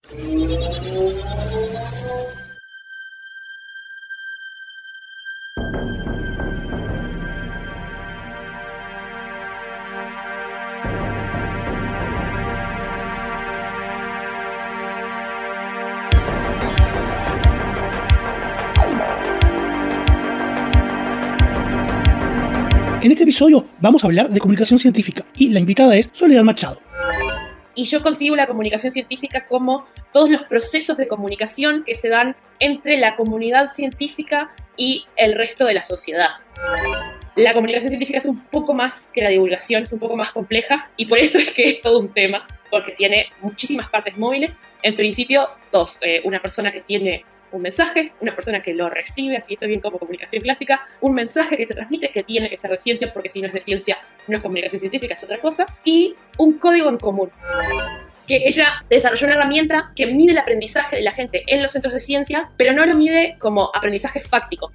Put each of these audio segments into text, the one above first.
En este episodio vamos a hablar de comunicación científica y la invitada es Soledad Machado. Y yo concibo la comunicación científica como todos los procesos de comunicación que se dan entre la comunidad científica y el resto de la sociedad. La comunicación científica es un poco más que la divulgación, es un poco más compleja y por eso es que es todo un tema, porque tiene muchísimas partes móviles. En principio, una persona que tiene un mensaje, una persona que lo recibe, así está bien como comunicación clásica, un mensaje que se transmite, que tiene que ser de ciencia, porque si no es de ciencia, no es comunicación científica, es otra cosa, y un código en común. Que ella desarrolló una herramienta que mide el aprendizaje de la gente en los centros de ciencia, pero no lo mide como aprendizaje fáctico.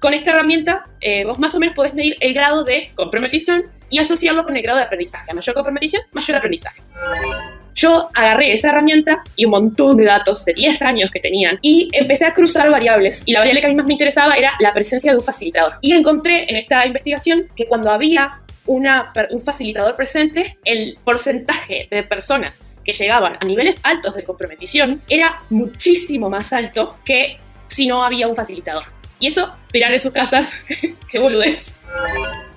Con esta herramienta, vos más o menos podés medir el grado de comprometición y asociarlo con el grado de aprendizaje. A mayor comprometición, mayor aprendizaje. Yo agarré esa herramienta y un montón de datos de 10 años que tenían y empecé a cruzar variables. Y la variable que a mí más me interesaba era la presencia de un facilitador. Y encontré en esta investigación que cuando había un facilitador presente, el porcentaje de personas que llegaban a niveles altos de comprometición era muchísimo más alto que si no había un facilitador. Y eso, tirar en sus casas, qué boludez.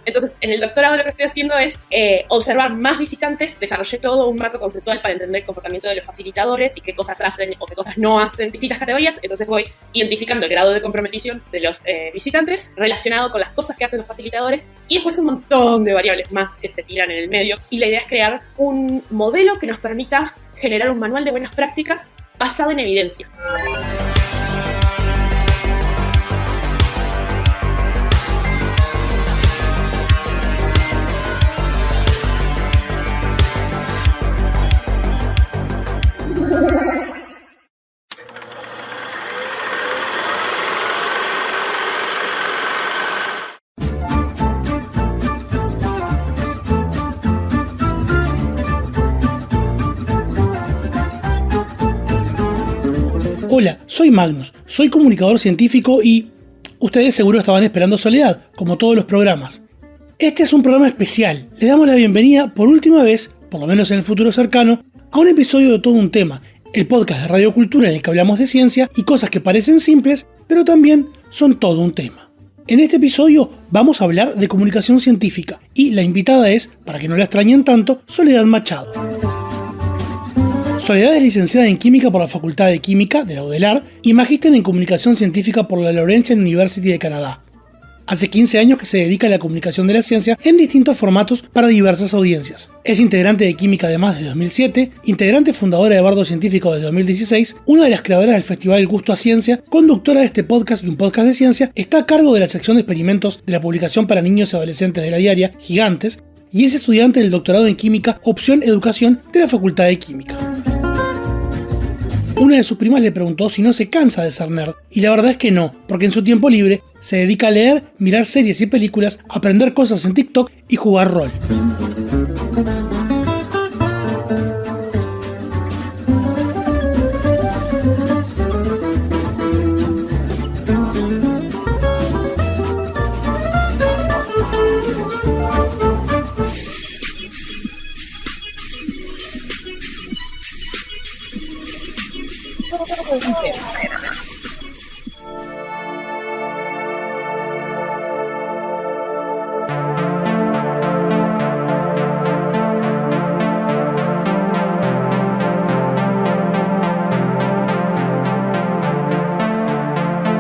Entonces, en el doctorado lo que estoy haciendo es observar más visitantes. Desarrollé todo un marco conceptual para entender el comportamiento de los facilitadores y qué cosas hacen o qué cosas no hacen, distintas categorías. Entonces voy identificando el grado de comprometición de los visitantes relacionado con las cosas que hacen los facilitadores y después un montón de variables más que se tiran en el medio. Y la idea es crear un modelo que nos permita generar un manual de buenas prácticas basado en evidencia. Hola, soy Magnus, soy comunicador científico y ustedes seguro estaban esperando Soledad, como todos los programas. Este es un programa especial, le damos la bienvenida por última vez, por lo menos en el futuro cercano, a un episodio de Todo un Tema, el podcast de Radio Cultura en el que hablamos de ciencia y cosas que parecen simples, pero también son todo un tema. En este episodio vamos a hablar de comunicación científica y la invitada es, para que no la extrañen tanto, Soledad Machado. Soledad es licenciada en Química por la Facultad de Química de la UDELAR y magíster en Comunicación Científica por la Laurentian University de Canadá. Hace 15 años que se dedica a la comunicación de la ciencia en distintos formatos para diversas audiencias. Es integrante de Química Además desde 2007, integrante fundadora de Bardo Científico desde 2016, una de las creadoras del Festival El Gusto a Ciencia, conductora de este podcast y un podcast de ciencia, está a cargo de la sección de experimentos de la publicación para niños y adolescentes de la diaria Gigantes y es estudiante del doctorado en Química Opción Educación de la Facultad de Química. Una de sus primas le preguntó si no se cansa de ser nerd, y la verdad es que no, porque en su tiempo libre se dedica a leer, mirar series y películas, aprender cosas en TikTok y jugar rol.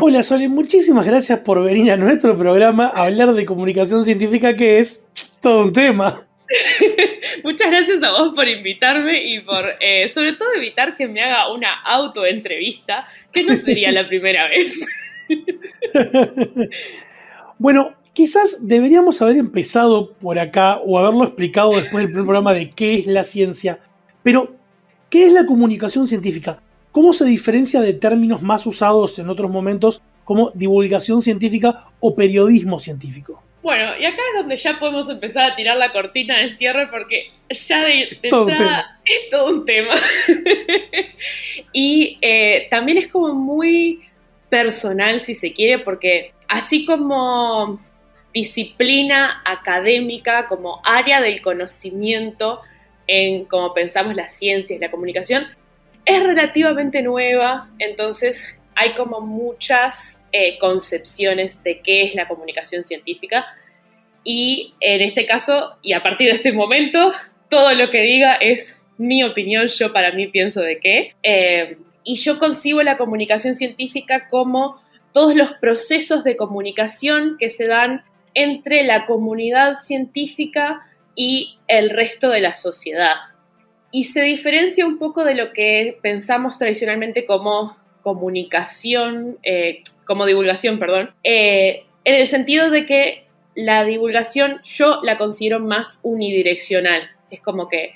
Hola Sole, muchísimas gracias por venir a nuestro programa a hablar de comunicación científica, que es todo un tema. Muchas gracias a vos por invitarme y por, sobre todo, evitar que me haga una autoentrevista, que no sería la primera vez. Bueno, quizás deberíamos haber empezado por acá o haberlo explicado después del primer programa de qué es la ciencia. Pero, ¿qué es la comunicación científica? ¿Cómo se diferencia de términos más usados en otros momentos como divulgación científica o periodismo científico? Bueno, y acá es donde ya podemos empezar a tirar la cortina de cierre porque ya de Todo un entrada es todo un tema. Y también es como muy personal, si se quiere, porque así como disciplina académica, como área del conocimiento en cómo pensamos las ciencias y la comunicación, es relativamente nueva, entonces hay como muchas concepciones de qué es la comunicación científica y en este caso, y a partir de este momento, todo lo que diga es mi opinión, yo para mí pienso de qué. Y yo concibo la comunicación científica como todos los procesos de comunicación que se dan entre la comunidad científica y el resto de la sociedad. Y se diferencia un poco de lo que pensamos tradicionalmente como comunicación, como divulgación, perdón, en el sentido de que la divulgación yo la considero más unidireccional. Es como que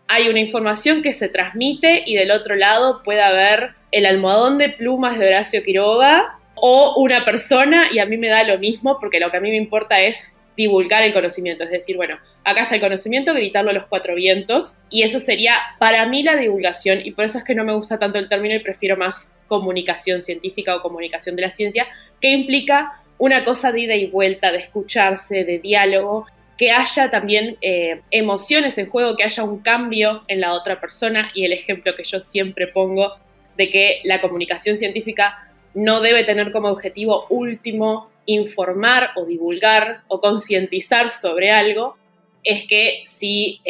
hay una información que se transmite y del otro lado puede haber el almohadón de plumas de Horacio Quiroga o una persona, y a mí me da lo mismo porque lo que a mí me importa es divulgar el conocimiento, es decir, bueno, acá está el conocimiento, gritarlo a los cuatro vientos, y eso sería para mí la divulgación, y por eso es que no me gusta tanto el término y prefiero más comunicación científica o comunicación de la ciencia, que implica una cosa de ida y vuelta, de escucharse, de diálogo, que haya también emociones en juego, que haya un cambio en la otra persona, y el ejemplo que yo siempre pongo de que la comunicación científica no debe tener como objetivo último informar o divulgar o concientizar sobre algo, es que si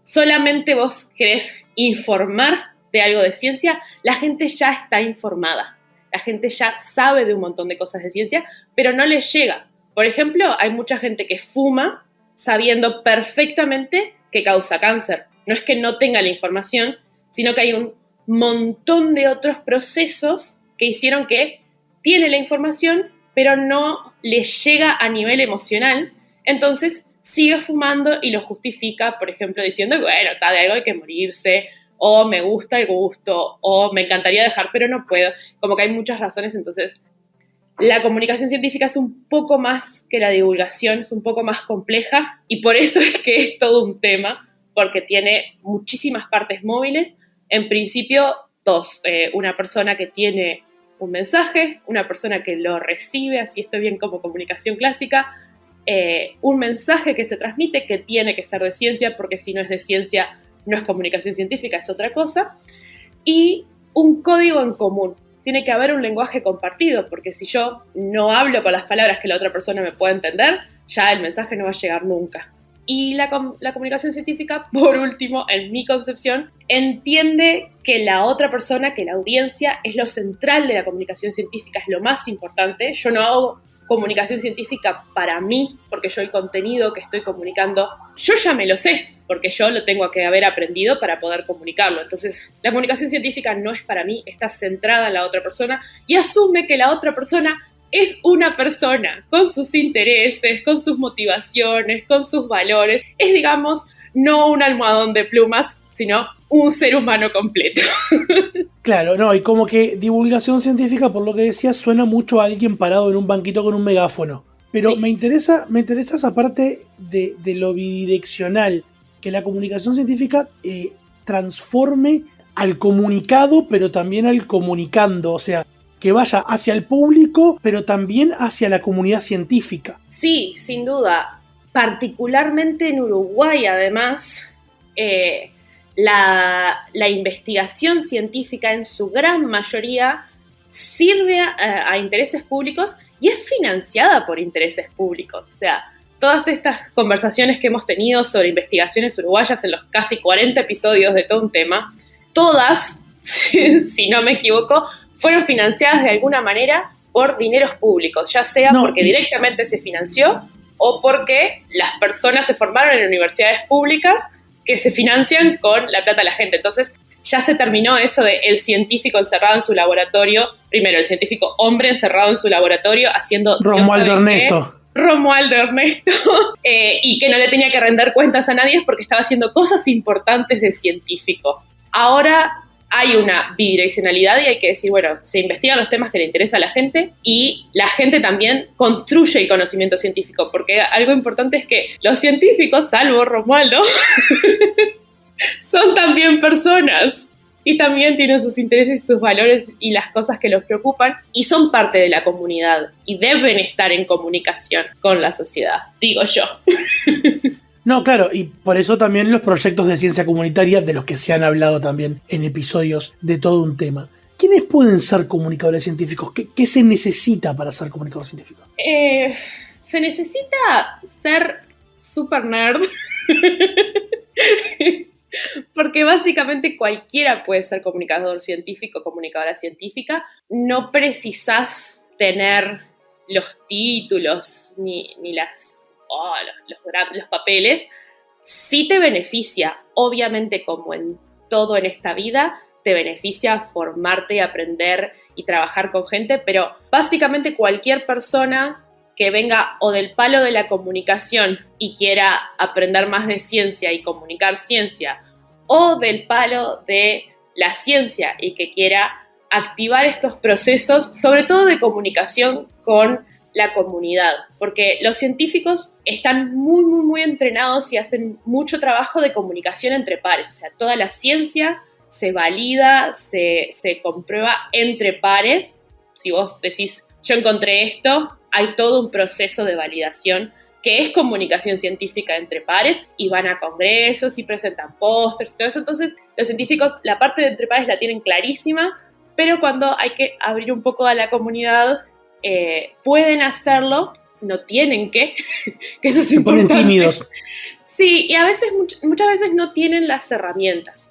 solamente vos querés informar de algo de ciencia, la gente ya está informada, la gente ya sabe de un montón de cosas de ciencia, pero no les llega. Por ejemplo, hay mucha gente que fuma sabiendo perfectamente que causa cáncer. No es que no tenga la información, sino que hay un montón de otros procesos que hicieron que tiene la información, pero no le llega a nivel emocional, entonces sigue fumando y lo justifica, por ejemplo, diciendo, bueno, de algo hay que morirse, o me gusta el gusto, o me encantaría dejar, pero no puedo. Como que hay muchas razones, entonces la comunicación científica es un poco más que la divulgación, es un poco más compleja, y por eso es que es todo un tema, porque tiene muchísimas partes móviles. En principio, dos, una persona que tiene un mensaje, una persona que lo recibe, así esto bien como comunicación clásica, un mensaje que se transmite que tiene que ser de ciencia, porque si no es de ciencia no es comunicación científica, es otra cosa, y un código en común. Tiene que haber un lenguaje compartido, porque si yo no hablo con las palabras que la otra persona me pueda entender, ya el mensaje no va a llegar nunca. Y la comunicación científica, por último, en mi concepción, entiende que la otra persona, que la audiencia, es lo central de la comunicación científica, es lo más importante. Yo no hago comunicación científica para mí, porque yo el contenido que estoy comunicando, yo ya me lo sé, porque yo lo tengo que haber aprendido para poder comunicarlo. Entonces, la comunicación científica no es para mí, está centrada en la otra persona y asume que la otra persona es una persona con sus intereses, con sus motivaciones, con sus valores. Es, digamos, no un almohadón de plumas, sino un ser humano completo. Claro, no, y como que divulgación científica, por lo que decías, suena mucho a alguien parado en un banquito con un megáfono. Pero sí, me interesa esa parte de lo bidireccional, que la comunicación científica transforme al comunicado, pero también al comunicando, o sea, que vaya hacia el público, pero también hacia la comunidad científica. Sí, sin duda. Particularmente en Uruguay, además, la investigación científica en su gran mayoría sirve a intereses públicos y es financiada por intereses públicos. O sea, todas estas conversaciones que hemos tenido sobre investigaciones uruguayas en los casi 40 episodios de todo un tema, todas, si no me equivoco, fueron financiadas de alguna manera por dineros públicos, ya sea porque directamente se financió o porque las personas se formaron en universidades públicas que se financian con la plata de la gente. Entonces ya se terminó eso de el científico encerrado en su laboratorio, primero el científico hombre encerrado en su laboratorio haciendo Romualdo Ernesto, y que no le tenía que rendir cuentas a nadie porque estaba haciendo cosas importantes de científico. Ahora hay una bidireccionalidad y hay que decir, bueno, se investigan los temas que le interesa a la gente y la gente también construye el conocimiento científico, porque algo importante es que los científicos, salvo Romualdo, son también personas y también tienen sus intereses y sus valores y las cosas que los preocupan y son parte de la comunidad y deben estar en comunicación con la sociedad, digo yo. No, claro, y por eso también los proyectos de ciencia comunitaria, de los que se han hablado también en episodios de todo un tema. ¿Quiénes pueden ser comunicadores científicos? ¿Qué se necesita para ser comunicador científico? Se necesita ser super nerd. Porque básicamente cualquiera puede ser comunicador científico, comunicadora científica. No precisás tener los títulos ni los papeles. Sí te beneficia, obviamente, como en todo en esta vida, te beneficia formarte, aprender y trabajar con gente, pero básicamente cualquier persona que venga o del palo de la comunicación y quiera aprender más de ciencia y comunicar ciencia, o del palo de la ciencia y que quiera activar estos procesos, sobre todo de comunicación con la comunidad, porque los científicos están muy, muy, muy entrenados y hacen mucho trabajo de comunicación entre pares, o sea, toda la ciencia se valida, se comprueba entre pares. Si vos decís, yo encontré esto, hay todo un proceso de validación que es comunicación científica entre pares y van a congresos y presentan pósters y todo eso. Entonces, los científicos la parte de entre pares la tienen clarísima, pero cuando hay que abrir un poco a la comunidad, pueden hacerlo, no tienen que eso es importante. Se ponen tímidos. Sí, y a veces, muchas veces no tienen las herramientas.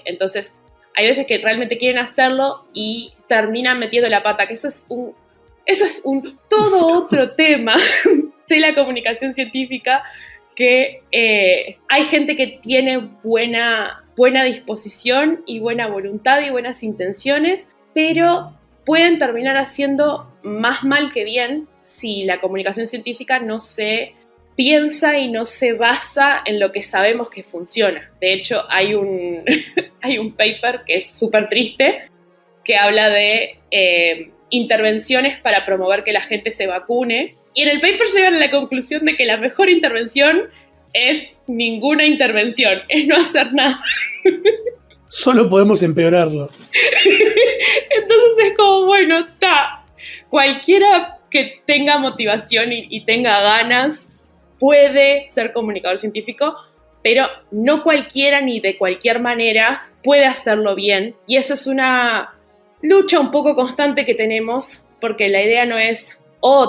Entonces, hay veces que realmente quieren hacerlo y terminan metiendo la pata, que eso es un todo otro tema de la comunicación científica, que hay gente que tiene buena disposición y buena voluntad y buenas intenciones, pero pueden terminar haciendo más mal que bien si la comunicación científica no se piensa y no se basa en lo que sabemos que funciona. De hecho, hay un paper que es súper triste, que habla de intervenciones para promover que la gente se vacune. Y en el paper llegan a la conclusión de que la mejor intervención es ninguna intervención, es no hacer nada. Solo podemos empeorarlo. Entonces es como, bueno, cualquiera que tenga motivación y tenga ganas puede ser comunicador científico, pero no cualquiera ni de cualquier manera puede hacerlo bien. Y eso es una lucha un poco constante que tenemos, porque la idea no es,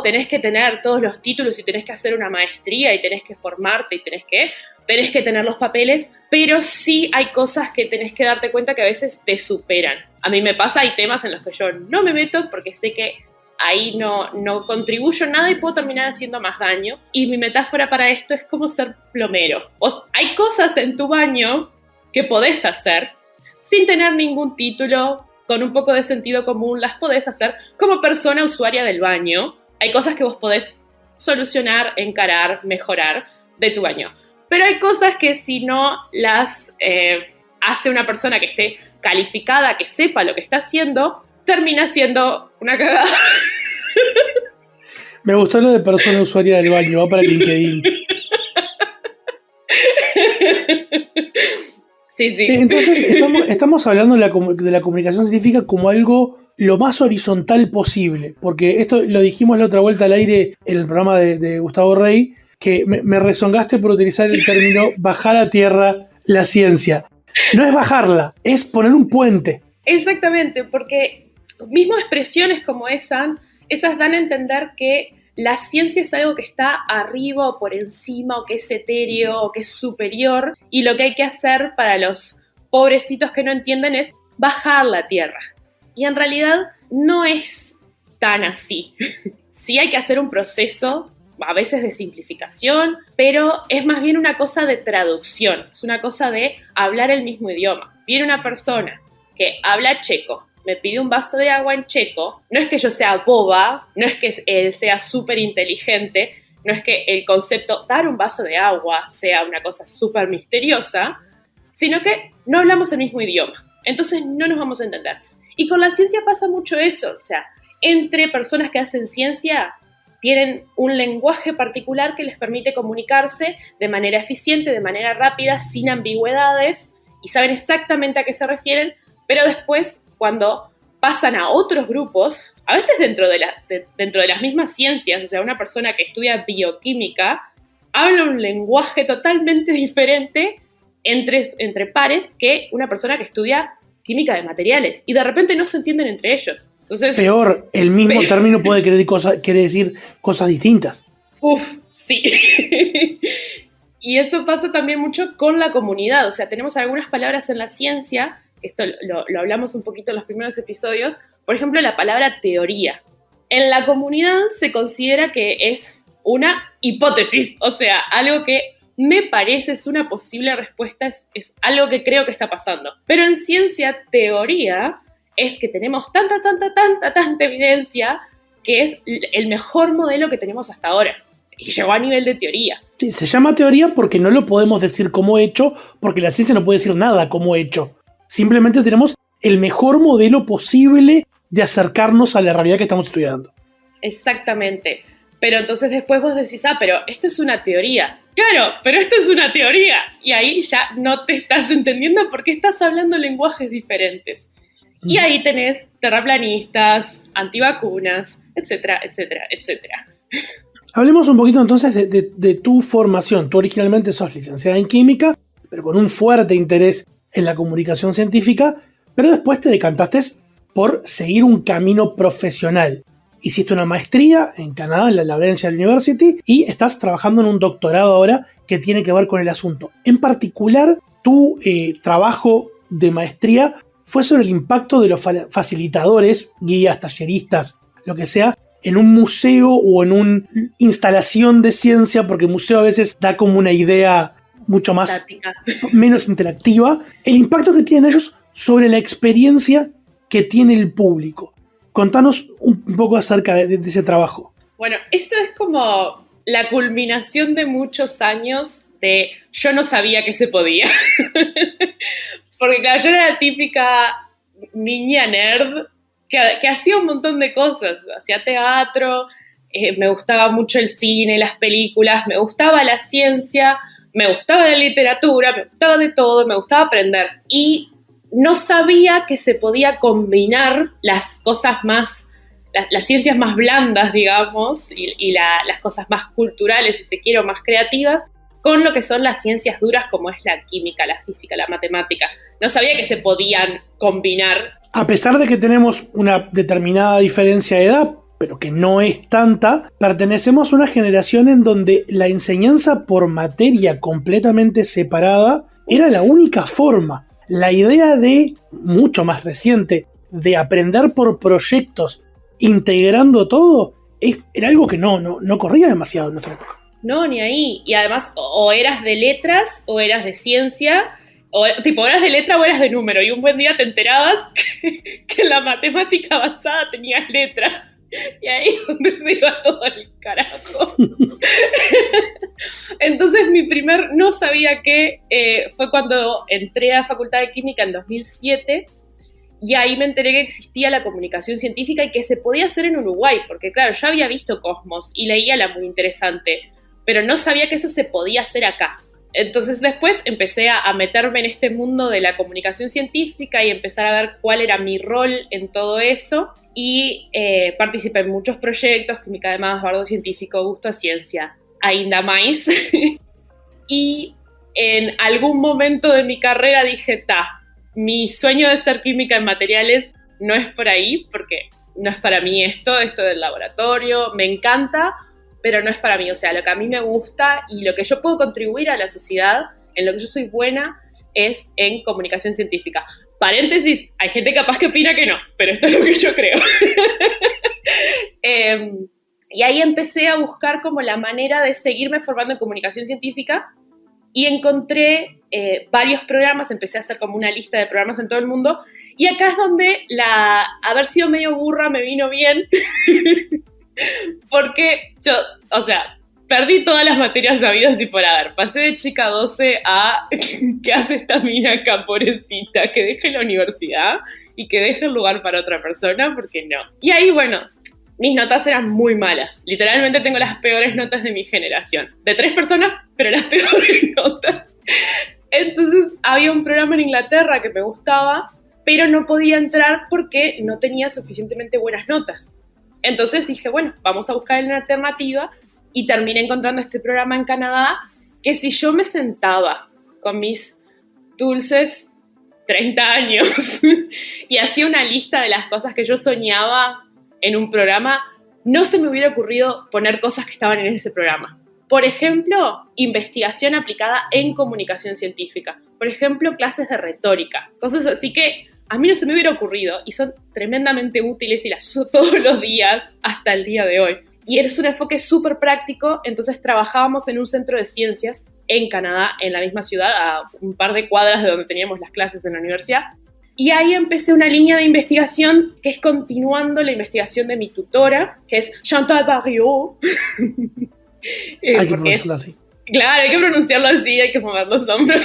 tenés que tener todos los títulos y tenés que hacer una maestría y tenés que formarte y tenés que tener los papeles, pero sí hay cosas que tenés que darte cuenta que a veces te superan. A mí me pasa, hay temas en los que yo no me meto porque sé que ahí no contribuyo nada y puedo terminar haciendo más daño. Y mi metáfora para esto es como ser plomero. Hay cosas en tu baño que podés hacer sin tener ningún título, con un poco de sentido común, las podés hacer como persona usuaria del baño. Hay cosas que vos podés solucionar, encarar, mejorar de tu baño. Pero hay cosas que si no las hace una persona que esté calificada, que sepa lo que está haciendo, termina siendo una cagada. Me gustó lo de persona usuaria del baño, va para LinkedIn. Sí. Entonces estamos hablando de la comunicación científica como algo lo más horizontal posible, porque esto lo dijimos la otra vuelta al aire en el programa de Gustavo Rey, que me rezongaste por utilizar el término bajar a tierra la ciencia. No es bajarla, es poner un puente. Exactamente, porque mismo expresiones como esas dan a entender que la ciencia es algo que está arriba o por encima, o que es etéreo, o que es superior, y lo que hay que hacer para los pobrecitos que no entienden es bajar la tierra. Y en realidad no es tan así. Sí hay que hacer un proceso, a veces de simplificación, pero es más bien una cosa de traducción, es una cosa de hablar el mismo idioma. Viene una persona que habla checo, me pide un vaso de agua en checo, no es que yo sea boba, no es que él sea súper inteligente, no es que el concepto dar un vaso de agua sea una cosa súper misteriosa, sino que no hablamos el mismo idioma. entonces no nos vamos a entender. Y con la ciencia pasa mucho eso, o sea, entre personas que hacen ciencia tienen un lenguaje particular que les permite comunicarse de manera eficiente, de manera rápida, sin ambigüedades, y saben exactamente a qué se refieren, pero después, cuando pasan a otros grupos, a veces dentro de las mismas ciencias, o sea, una persona que estudia bioquímica habla un lenguaje totalmente diferente entre pares que una persona que estudia química de materiales, y de repente no se entienden entre ellos. Entonces, peor, el mismo término puede quiere decir cosas distintas. Sí. Y eso pasa también mucho con la comunidad. O sea, tenemos algunas palabras en la ciencia, esto lo hablamos un poquito en los primeros episodios, por ejemplo, la palabra teoría. En la comunidad se considera que es una hipótesis, o sea, algo que me parece es una posible respuesta, es algo que creo que está pasando. Pero en ciencia, teoría es que tenemos tanta evidencia que es el mejor modelo que tenemos hasta ahora. Y llegó a nivel de teoría. Sí, se llama teoría porque no lo podemos decir como hecho, porque la ciencia no puede decir nada como hecho. Simplemente tenemos el mejor modelo posible de acercarnos a la realidad que estamos estudiando. Exactamente. Pero entonces después vos decís, pero esto es una teoría. Claro, pero esto es una teoría. Y ahí ya no te estás entendiendo porque estás hablando lenguajes diferentes. Y ahí tenés terraplanistas, antivacunas, etcétera, etcétera, etcétera. Hablemos un poquito entonces de tu formación. Tú originalmente sos licenciada en química, pero con un fuerte interés en la comunicación científica, pero después te decantaste por seguir un camino profesional. Hiciste una maestría en Canadá, en la Laurentian University, y estás trabajando en un doctorado ahora que tiene que ver con el asunto. En particular, tu trabajo de maestría fue sobre el impacto de los facilitadores, guías, talleristas, lo que sea, en un museo o en una instalación de ciencia, porque el museo a veces da como una idea mucho más, menos interactiva, el impacto que tienen ellos sobre la experiencia que tiene el público. Contanos un poco acerca de ese trabajo. Bueno, eso es como la culminación de muchos años de yo no sabía que se podía. Porque claro, yo era la típica niña nerd que hacía un montón de cosas. Hacía teatro, me gustaba mucho el cine, las películas, me gustaba la ciencia, me gustaba la literatura, me gustaba de todo, me gustaba aprender. Y no sabía que se podía combinar las cosas más, las ciencias más blandas, digamos, y las cosas más culturales, si se quiere, o más creativas, con lo que son las ciencias duras como es la química, la física, la matemática. No sabía que se podían combinar. A pesar de que tenemos una determinada diferencia de edad, pero que no es tanta, pertenecemos a una generación en donde la enseñanza por materia completamente separada era la única forma. La idea mucho más reciente, de aprender por proyectos, integrando todo, era algo que no corría demasiado en nuestra época. No, ni ahí. Y además, o eras de letras o eras de ciencia, o eras de letra o eras de número, y un buen día te enterabas que la matemática avanzada tenía letras. Y ahí es donde se iba todo el carajo. Entonces no sabía qué, fue cuando entré a la Facultad de Química en 2007, y ahí me enteré que existía la comunicación científica y que se podía hacer en Uruguay, porque claro, yo había visto Cosmos y leía La Muy Interesante, pero no sabía que eso se podía hacer acá. Entonces después empecé a meterme en este mundo de la comunicación científica y empezar a ver cuál era mi rol en todo eso. Y participé en muchos proyectos, Química de Más, Bardo Científico, Gusto a Ciencia, ainda más. Y en algún momento de mi carrera dije, mi sueño de ser química en materiales no es por ahí, porque no es para mí esto del laboratorio, me encanta, pero no es para mí. O sea, lo que a mí me gusta y lo que yo puedo contribuir a la sociedad, en lo que yo soy buena, es en comunicación científica. Paréntesis, hay gente capaz que opina que no, pero esto es lo que yo creo. Y ahí empecé a buscar como la manera de seguirme formando en comunicación científica y encontré varios programas, empecé a hacer como una lista de programas en todo el mundo, y acá es donde haber sido medio burra me vino bien, porque yo, o sea, Perdí todas las materias sabidas y por haber. Pasé de chica 12 a ¿qué hace esta mina acá, pobrecita? Que deje la universidad y que deje el lugar para otra persona, porque no. Y ahí, bueno, mis notas eran muy malas. Literalmente tengo las peores notas de mi generación. De 3 personas, pero las peores notas. Entonces había un programa en Inglaterra que me gustaba, pero no podía entrar porque no tenía suficientemente buenas notas. Entonces dije, bueno, vamos a buscar una alternativa. Y terminé encontrando este programa en Canadá, que si yo me sentaba con mis dulces 30 años y hacía una lista de las cosas que yo soñaba en un programa, no se me hubiera ocurrido poner cosas que estaban en ese programa. Por ejemplo, investigación aplicada en comunicación científica. Por ejemplo, clases de retórica. Cosas así que a mí no se me hubiera ocurrido y son tremendamente útiles y las uso todos los días hasta el día de hoy. Y es un enfoque súper práctico, entonces trabajábamos en un centro de ciencias en Canadá, en la misma ciudad, a un par de cuadras de donde teníamos las clases en la universidad. Y ahí empecé una línea de investigación que es continuando la investigación de mi tutora, que es Chantal Barriot. Hay que pronunciarlo así. Claro, hay que pronunciarlo así, hay que mover los hombros.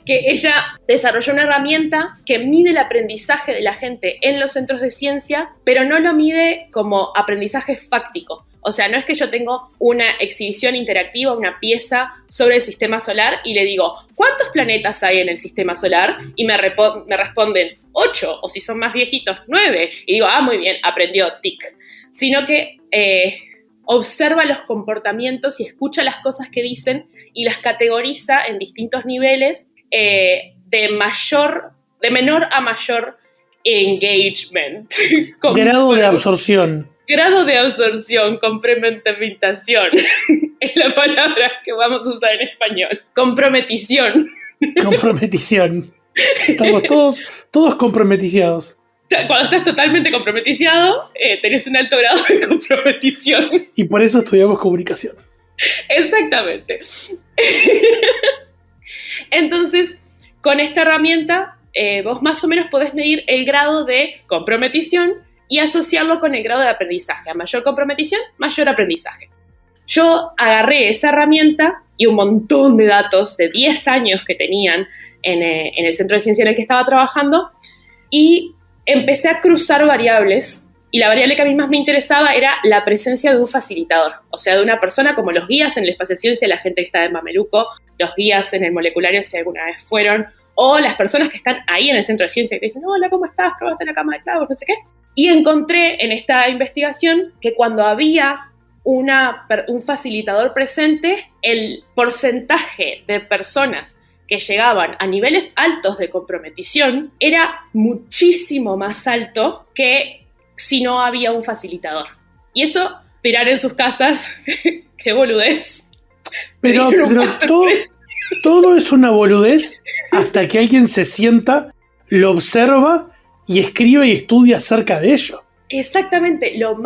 Que ella desarrolló una herramienta que mide el aprendizaje de la gente en los centros de ciencia, pero no lo mide como aprendizaje fáctico. O sea, no es que yo tengo una exhibición interactiva, una pieza sobre el sistema solar y le digo, ¿cuántos planetas hay en el sistema solar? Y me responden 8, o si son más viejitos, 9. Y digo, muy bien, aprendió, tic. Sino que observa los comportamientos y escucha las cosas que dicen y las categoriza en distintos niveles de menor a mayor engagement. Grado de absorción. Grado de absorción, complementación es la palabra que vamos a usar en español. Comprometición. Comprometición. Estamos todos comprometiciados. Cuando estás totalmente comprometiciado, tenés un alto grado de comprometición. Y por eso estudiamos comunicación. Exactamente. Entonces, con esta herramienta, vos más o menos podés medir el grado de comprometición y asociarlo con el grado de aprendizaje. A mayor comprometición, mayor aprendizaje. Yo agarré esa herramienta y un montón de datos de 10 años que tenían en el centro de ciencia en el que estaba trabajando y empecé a cruzar variables. Y la variable que a mí más me interesaba era la presencia de un facilitador, o sea, de una persona como los guías en el espacio ciencia, la gente que está en Mameluco, los guías en el moleculario si alguna vez fueron, o las personas que están ahí en el centro de ciencia que te dicen, hola, ¿cómo estás? ¿Probaste la cama de clavos? No sé qué. Y encontré en esta investigación que cuando había un facilitador presente, el porcentaje de personas que llegaban a niveles altos de comprometición era muchísimo más alto que si no había un facilitador. Y eso, tirar en sus casas, qué boludez. Pero todo es una boludez hasta que alguien se sienta, lo observa y escribe y estudia acerca de ello. Exactamente, lo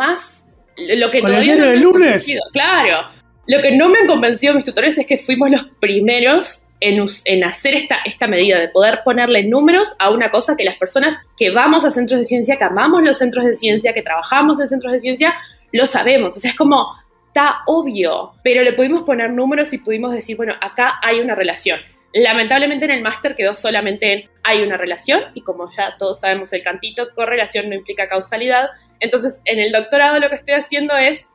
que con todavía el diario no del lunes. Claro, lo que no me han convencido mis tutores es que fuimos los primeros en hacer esta medida, de poder ponerle números a una cosa que las personas que vamos a centros de ciencia, que amamos los centros de ciencia, que trabajamos en centros de ciencia, lo sabemos. O sea, es como, está obvio, pero le pudimos poner números y pudimos decir, bueno, acá hay una relación. Lamentablemente en el máster quedó solamente en hay una relación, y como ya todos sabemos el cantito, correlación no implica causalidad. Entonces, en el doctorado lo que estoy haciendo es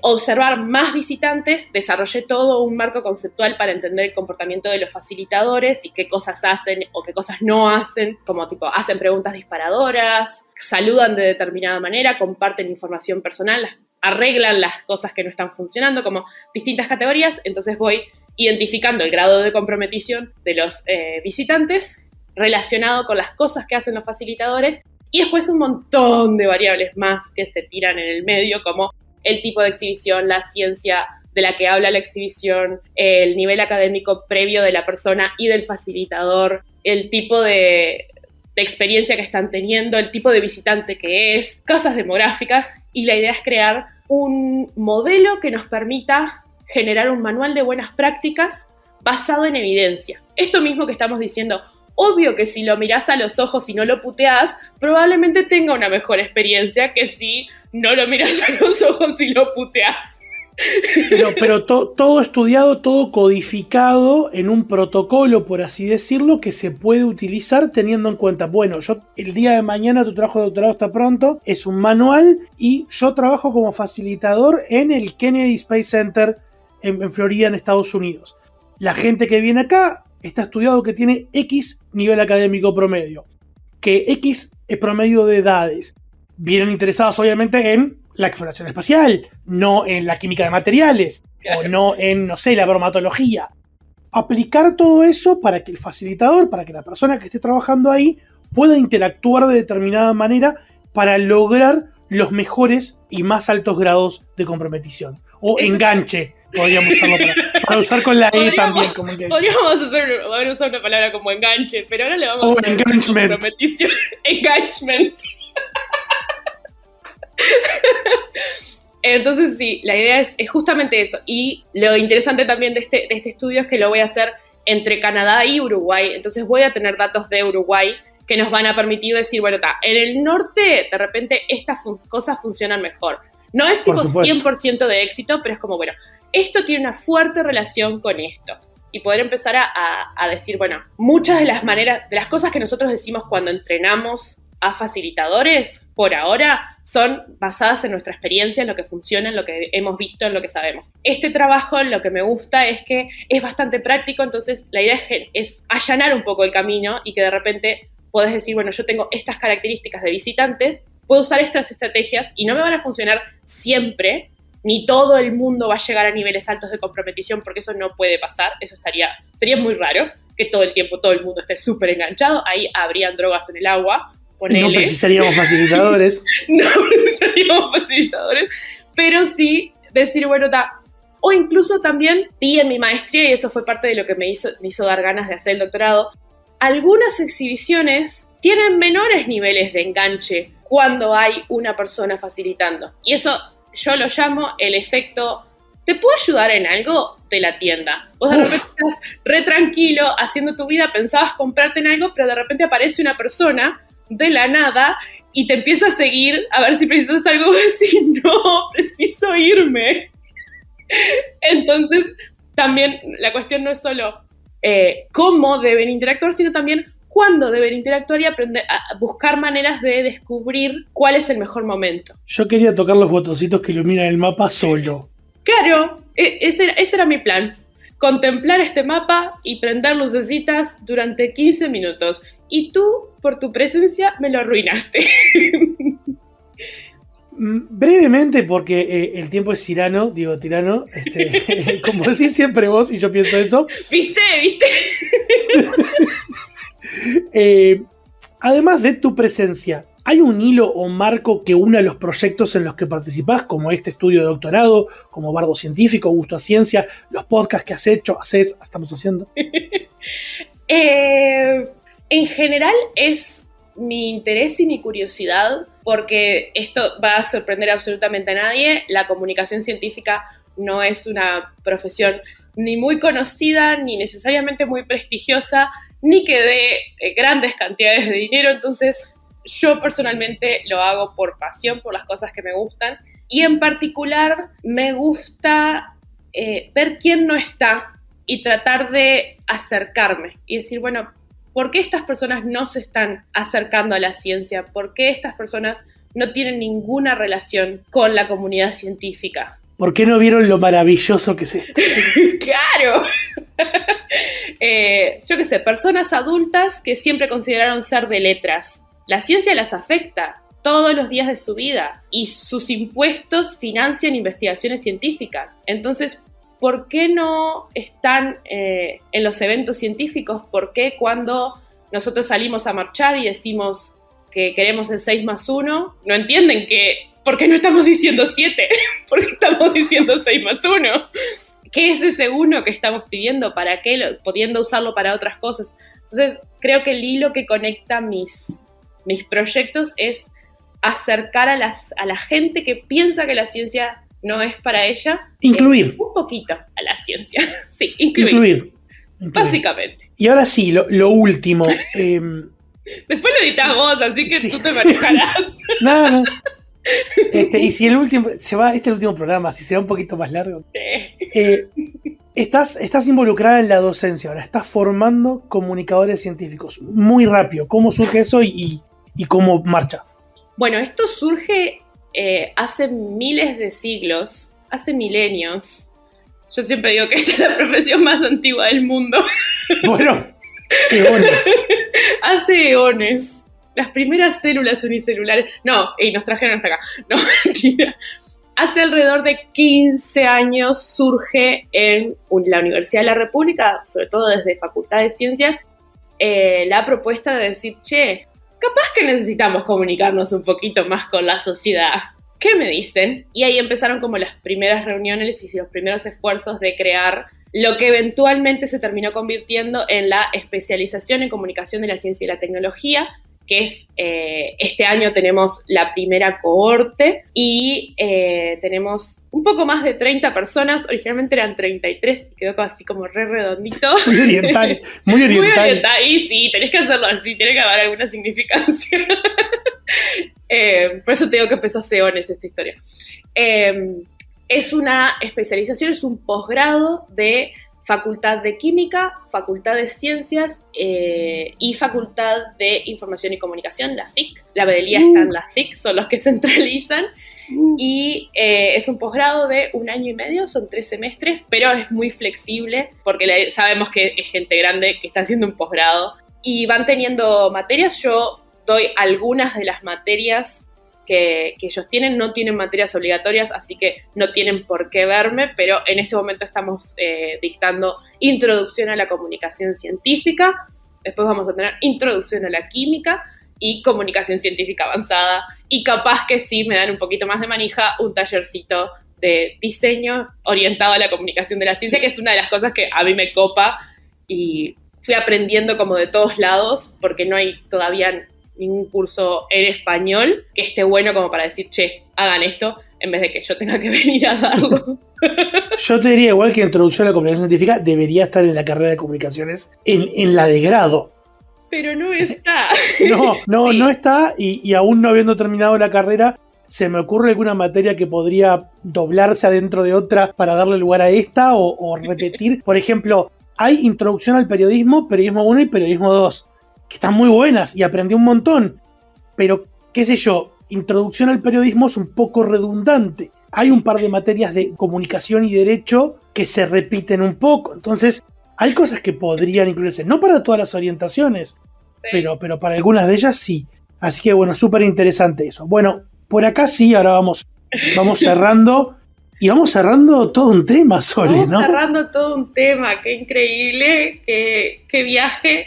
observar más visitantes. Desarrollé todo un marco conceptual para entender el comportamiento de los facilitadores y qué cosas hacen o qué cosas no hacen, como tipo, hacen preguntas disparadoras, saludan de determinada manera, comparten información personal, arreglan las cosas que no están funcionando, como distintas categorías. Entonces voy identificando el grado de comprometición de los visitantes relacionado con las cosas que hacen los facilitadores. Y después un montón de variables más que se tiran en el medio, como el tipo de exhibición, la ciencia de la que habla la exhibición, el nivel académico previo de la persona y del facilitador, el tipo de experiencia que están teniendo, el tipo de visitante que es, cosas demográficas. Y la idea es crear un modelo que nos permita generar un manual de buenas prácticas basado en evidencia. Esto mismo que estamos diciendo, obvio que si lo mirás a los ojos y no lo puteás, probablemente tenga una mejor experiencia que si no lo mirás a los ojos y lo puteás. Pero todo estudiado, todo codificado en un protocolo, por así decirlo, que se puede utilizar teniendo en cuenta, bueno, yo el día de mañana tu trabajo de doctorado está pronto, es un manual y yo trabajo como facilitador en el Kennedy Space Center en Florida, en Estados Unidos. La gente que viene acá está estudiado que tiene X nivel académico promedio, que X es promedio de edades. Vienen interesados obviamente en la exploración espacial, no en la química de materiales, claro, o no en, no sé, la bromatología. Aplicar todo eso para que el facilitador, para que la persona que esté trabajando ahí pueda interactuar de determinada manera para lograr los mejores y más altos grados de comprometición. O enganche, podríamos usarlo para usar con la E también. Como podríamos usar una palabra como enganche, pero ahora le vamos a poner comprometición. Engagement. Entonces sí, la idea es justamente eso. Y lo interesante también de este estudio es que lo voy a hacer entre Canadá y Uruguay. Entonces voy a tener datos de Uruguay que nos van a permitir decir, bueno, en el norte de repente estas cosas funcionan mejor. No es tipo 100% de éxito, pero es como, bueno, esto tiene una fuerte relación con esto. Y poder empezar a decir, bueno, muchas de las maneras, de las cosas que nosotros decimos cuando entrenamos a facilitadores, por ahora, son basadas en nuestra experiencia, en lo que funciona, en lo que hemos visto, en lo que sabemos. Este trabajo, lo que me gusta es que es bastante práctico, entonces la idea es allanar un poco el camino y que de repente podés decir, bueno, yo tengo estas características de visitantes, puedo usar estas estrategias y no me van a funcionar siempre, ni todo el mundo va a llegar a niveles altos de comprometición, porque eso no puede pasar, eso sería muy raro, que todo el tiempo todo el mundo esté súper enganchado, ahí habrían drogas en el agua. Ponele. No precisaríamos facilitadores. No precisaríamos facilitadores, pero sí decir, bueno, o incluso también vi en mi maestría, y eso fue parte de lo que me hizo dar ganas de hacer el doctorado, algunas exhibiciones tienen menores niveles de enganche cuando hay una persona facilitando. Y eso yo lo llamo el efecto, ¿te puedo ayudar en algo? De la tienda. Vos de repente estás re tranquilo haciendo tu vida, pensabas comprarte en algo, pero de repente aparece una persona de la nada y te empieza a seguir a ver si precisas algo, si no, preciso irme. Entonces, también la cuestión no es solo cómo deben interactuar, sino también cuándo deben interactuar y aprender a buscar maneras de descubrir cuál es el mejor momento. Yo quería tocar los botoncitos que iluminan el mapa solo. Claro, ese era mi plan. Contemplar este mapa y prender lucecitas durante 15 minutos. Y tú, por tu presencia, me lo arruinaste. Brevemente, porque el tiempo es tirano, como decís siempre vos, y yo pienso eso. ¿Viste? Además de tu presencia, ¿hay un hilo o marco que una los proyectos en los que participás, como este estudio de doctorado, como Bardo Científico, Gusto a Ciencia, los podcasts que estamos haciendo? En general es mi interés y mi curiosidad, porque esto va a sorprender absolutamente a nadie. La comunicación científica no es una profesión ni muy conocida, ni necesariamente muy prestigiosa, ni que dé grandes cantidades de dinero. Entonces, yo personalmente lo hago por pasión, por las cosas que me gustan. Y en particular, me gusta ver quién no está y tratar de acercarme y decir, bueno, ¿por qué estas personas no se están acercando a la ciencia? ¿Por qué estas personas no tienen ninguna relación con la comunidad científica? ¿Por qué no vieron lo maravilloso que es esto? ¡Claro! Yo qué sé, personas adultas que siempre consideraron ser de letras. La ciencia las afecta todos los días de su vida y sus impuestos financian investigaciones científicas. Entonces, ¿por qué no están en los eventos científicos? ¿Por qué cuando nosotros salimos a marchar y decimos que queremos el 6+1, no entienden por qué no estamos diciendo 7? ¿Por qué estamos diciendo 6+1? ¿Qué es ese 1 que estamos pidiendo? ¿Para qué? Pudiendo usarlo para otras cosas. Entonces, creo que el hilo que conecta mis proyectos es acercar a la gente que piensa que la ciencia no es para ella. Incluir. Un poquito a la ciencia. Sí, incluir. Básicamente. Y ahora sí, lo último. Después lo editas vos, así que sí. Tú te manejarás. No. Y si este es el último programa, si será un poquito más largo. Estás involucrada en la docencia ahora, estás formando comunicadores científicos. Muy rápido, ¿cómo surge eso y cómo marcha? Bueno, esto surge hace miles de siglos, hace milenios. Yo siempre digo que esta es la profesión más antigua del mundo. Bueno, eones. Hace eones. Las primeras células unicelulares. No, nos trajeron hasta acá. No, mentira. Hace alrededor de 15 años surge en la Universidad de la República, sobre todo desde Facultad de Ciencias, la propuesta de decir, che, capaz que necesitamos comunicarnos un poquito más con la sociedad. ¿Qué me dicen? Y ahí empezaron como las primeras reuniones y los primeros esfuerzos de crear lo que eventualmente se terminó convirtiendo en la especialización en comunicación de la ciencia y la tecnología, que es, este año tenemos la primera cohorte y tenemos un poco más de 30 personas, originalmente eran 33 y quedó así como re redondito. Muy oriental, muy oriental. Muy oriental, y sí, tenés que hacerlo así, tiene que haber alguna significancia. Por eso te digo que empezó hace eones esta historia. Es una especialización, es un posgrado de Facultad de Química, Facultad de Ciencias y Facultad de Información y Comunicación, la FIC. La Bedelía está en la FIC, son los que centralizan. Y es un posgrado de 1 año y medio, son 3 semestres, pero es muy flexible porque sabemos que es gente grande que está haciendo un posgrado. Y van teniendo materias, yo doy algunas de las materias que ellos tienen, no tienen materias obligatorias, así que no tienen por qué verme, pero en este momento estamos dictando Introducción a la Comunicación Científica, después vamos a tener Introducción a la Química y Comunicación Científica Avanzada, y capaz que sí me dan un poquito más de manija, un tallercito de diseño orientado a la comunicación de la ciencia, que es una de las cosas que a mí me copa, y fui aprendiendo como de todos lados, porque no hay todavía ningún curso en español que esté bueno como para decir, che, hagan esto, en vez de que yo tenga que venir a darlo. Yo te diría igual que Introducción a la Comunicación Científica debería estar en la carrera de comunicaciones, en la de grado. Pero no está. No, sí. No está, y aún no habiendo terminado la carrera, se me ocurre alguna materia que podría doblarse adentro de otra para darle lugar a esta o repetir. Por ejemplo, hay Introducción al Periodismo, Periodismo 1 y Periodismo 2. Que están muy buenas y aprendí un montón, pero qué sé yo, Introducción al Periodismo es un poco redundante. Hay un par de materias de comunicación y derecho que se repiten un poco, entonces hay cosas que podrían incluirse, no para todas las orientaciones, sí, pero para algunas de ellas sí. Así que bueno, súper interesante eso. Bueno, por acá sí, ahora vamos cerrando. Y vamos cerrando todo un tema, Sole, ¿no? Vamos cerrando todo un tema, qué increíble, qué viaje.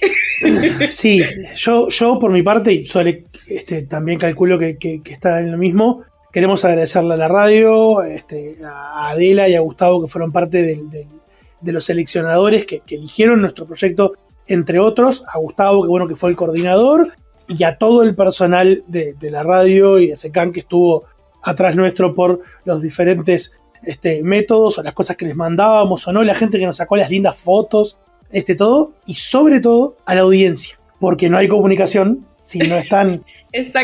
Sí, yo por mi parte, y Sole también calculo que está en lo mismo, queremos agradecerle a la radio, a Adela y a Gustavo, que fueron parte de los seleccionadores que eligieron nuestro proyecto, entre otros, a Gustavo, que fue el coordinador, y a todo el personal de la radio y de SECAN que estuvo atrás nuestro por los diferentes métodos o las cosas que les mandábamos o no, la gente que nos sacó las lindas fotos, todo, y sobre todo a la audiencia, porque no hay comunicación si no están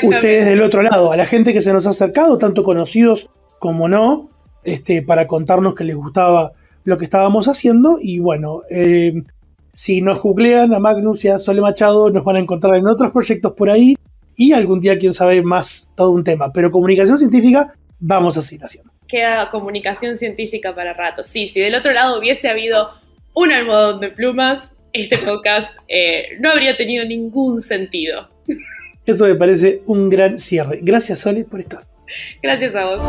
ustedes del otro lado, a la gente que se nos ha acercado, tanto conocidos como no, para contarnos que les gustaba lo que estábamos haciendo. Y bueno, si nos googlean a Magnus y a Sole Machado, nos van a encontrar en otros proyectos por ahí, y algún día, quién sabe, más todo un tema. Pero comunicación científica vamos a seguir haciendo. Queda comunicación científica para rato. Sí, si del otro lado hubiese habido un almohadón de plumas, este podcast no habría tenido ningún sentido. Eso me parece un gran cierre. Gracias, Sole, por estar. Gracias a vos.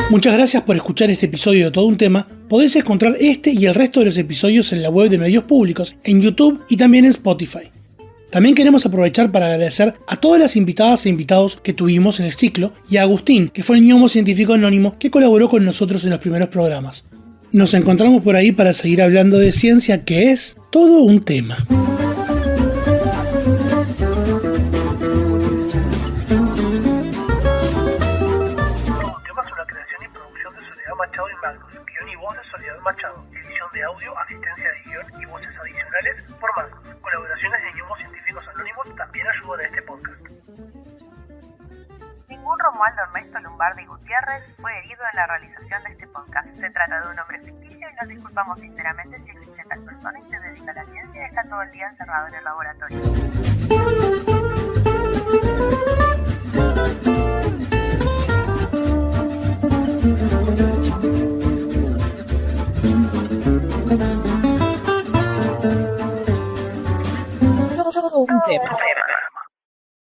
Muchas gracias por escuchar este episodio de Todo un Tema. Podés encontrar este y el resto de los episodios en la web de Medios Públicos, en YouTube y también en Spotify. También queremos aprovechar para agradecer a todas las invitadas e invitados que tuvimos en el ciclo y a Agustín, que fue el gnomo científico anónimo que colaboró con nosotros en los primeros programas. Nos encontramos por ahí para seguir hablando de ciencia, que es todo un tema. Machado y Marcos, guión y voz de Soledad Machado, edición de audio, asistencia de guión y voces adicionales por Marcos. Colaboraciones de gnomos científicos anónimos también ayudan a este podcast. Ningún Romualdo Ernesto Lombardi Gutiérrez fue herido en la realización de este podcast. Se trata de un nombre ficticio y nos disculpamos sinceramente si existe tal persona y se dedica a la ciencia y está todo el día encerrado en el laboratorio.